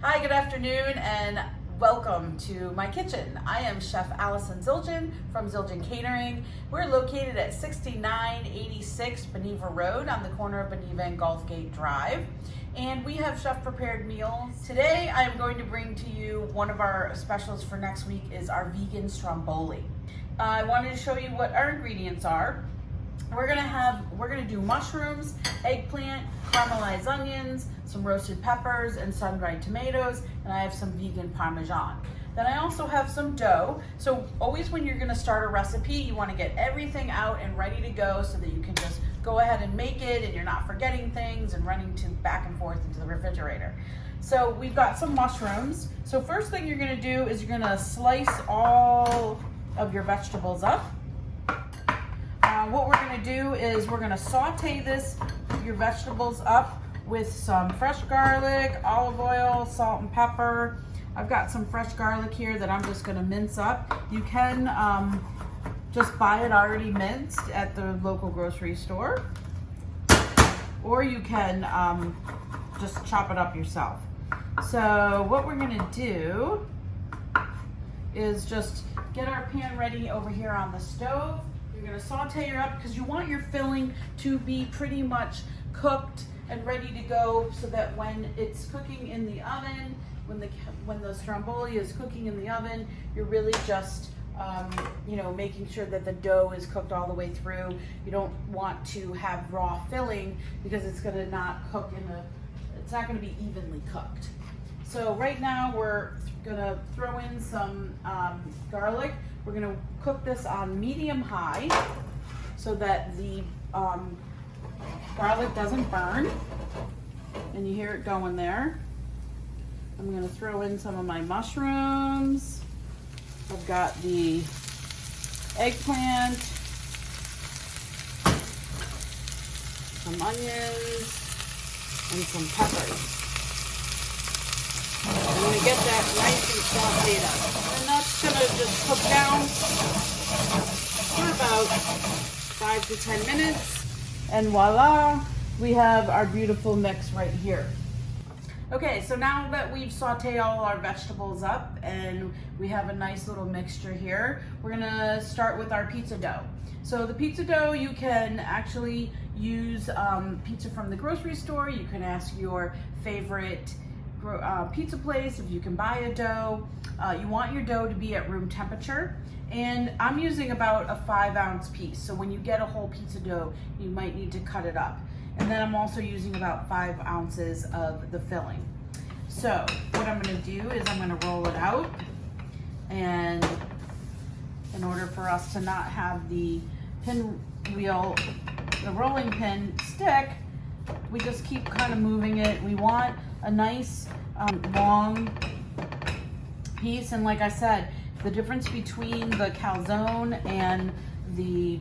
Hi, good afternoon, and welcome to my kitchen. I am Chef Allison Zildjian from Zildjian Catering. We're located at 6986 Beneva Road on the corner of Beneva and Gulfgate Drive. And we have chef prepared meals. Today I am going to bring to you one of our specials for next week is our vegan Stromboli. I wanted to show you what our ingredients are. We're gonna do mushrooms, eggplant, caramelized onions, some roasted peppers, and sun-dried tomatoes, and I have some vegan Parmesan. Then I also have some dough. So always when you're gonna start a recipe, you wanna get everything out and ready to go so that you can just go ahead and make it and you're not forgetting things and running back and forth into the refrigerator. So we've got some mushrooms. So first thing you're gonna do is you're gonna slice all of your vegetables up. What we're gonna do is we're gonna saute your vegetables up with some fresh garlic, olive oil, salt and pepper. I've got some fresh garlic here that I'm just gonna mince up. You can just buy it already minced at the local grocery store, or you can just chop it up yourself. So what we're gonna do is just get our pan ready over here on the stove. You're gonna saute her up because you want your filling to be pretty much cooked and ready to go so that when it's cooking in the oven, when the Stromboli is cooking in the oven, you're really just making sure that the dough is cooked all the way through. You don't want to have raw filling because it's gonna not cook it's not gonna be evenly cooked. So right now we're gonna throw in some garlic. We're gonna cook this on medium-high so that the garlic doesn't burn. And you hear it going there. I'm gonna throw in some of my mushrooms. I've got the eggplant, some onions, and some peppers. I'm gonna get that nice and sauteed up. And that's gonna just cook down for about 5 to 10 minutes. And voila, we have our beautiful mix right here. Okay, so now that we've sauteed all our vegetables up and we have a nice little mixture here, we're gonna start with our pizza dough. So the pizza dough, you can actually use pizza from the grocery store. You can ask your favorite pizza place if you can buy a dough. You want your dough to be at room temperature, and I'm using about a 5-ounce piece. So when you get a whole pizza dough, you might need to cut it up. And then I'm also using about 5 ounces of the filling. So what I'm gonna do is I'm gonna roll it out, and in order for us to not have the rolling pin stick, we just keep kind of moving it. We want a nice long piece, and like I said, the difference between the calzone and the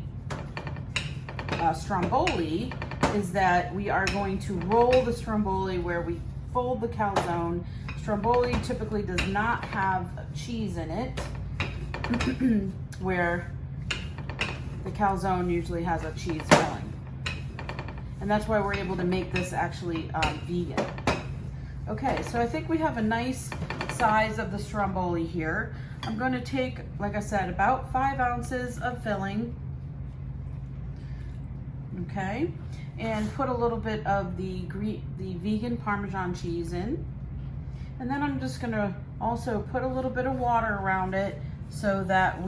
Stromboli is that we are going to roll the Stromboli where we fold the calzone. Stromboli typically does not have cheese in it, where the calzone usually has a cheese filling. And that's why we're able to make this actually vegan. Okay, so I think we have a nice size of the Stromboli here. I'm going to take, like I said, about 5 ounces of filling. Okay, and put a little bit of the vegan Parmesan cheese in. And then I'm just going to also put a little bit of water around it so that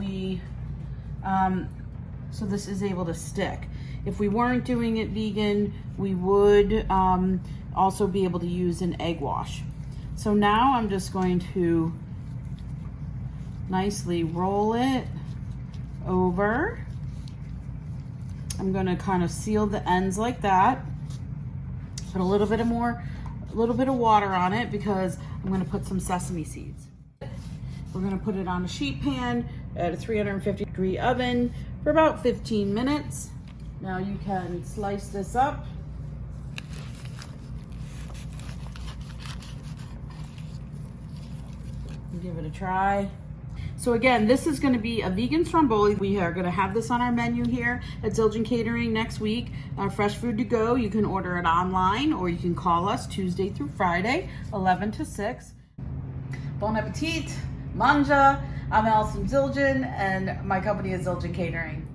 so this is able to stick. If we weren't doing it vegan, we would also be able to use an egg wash. So now I'm just going to nicely roll it over. I'm going to kind of seal the ends like that. Put a little bit of water on it because I'm going to put some sesame seeds. We're going to put it on a sheet pan at a 350-degree oven for about 15 minutes. Now you can slice this up. Give it a try. So again, this is going to be a vegan Stromboli. We are going to have this on our menu here at Zildjian Catering next week. Fresh food to go. You can order it online or you can call us Tuesday through Friday, 11 to 6. Bon appetit, manja. I'm Allison Zildjian, and my company is Zildjian Catering.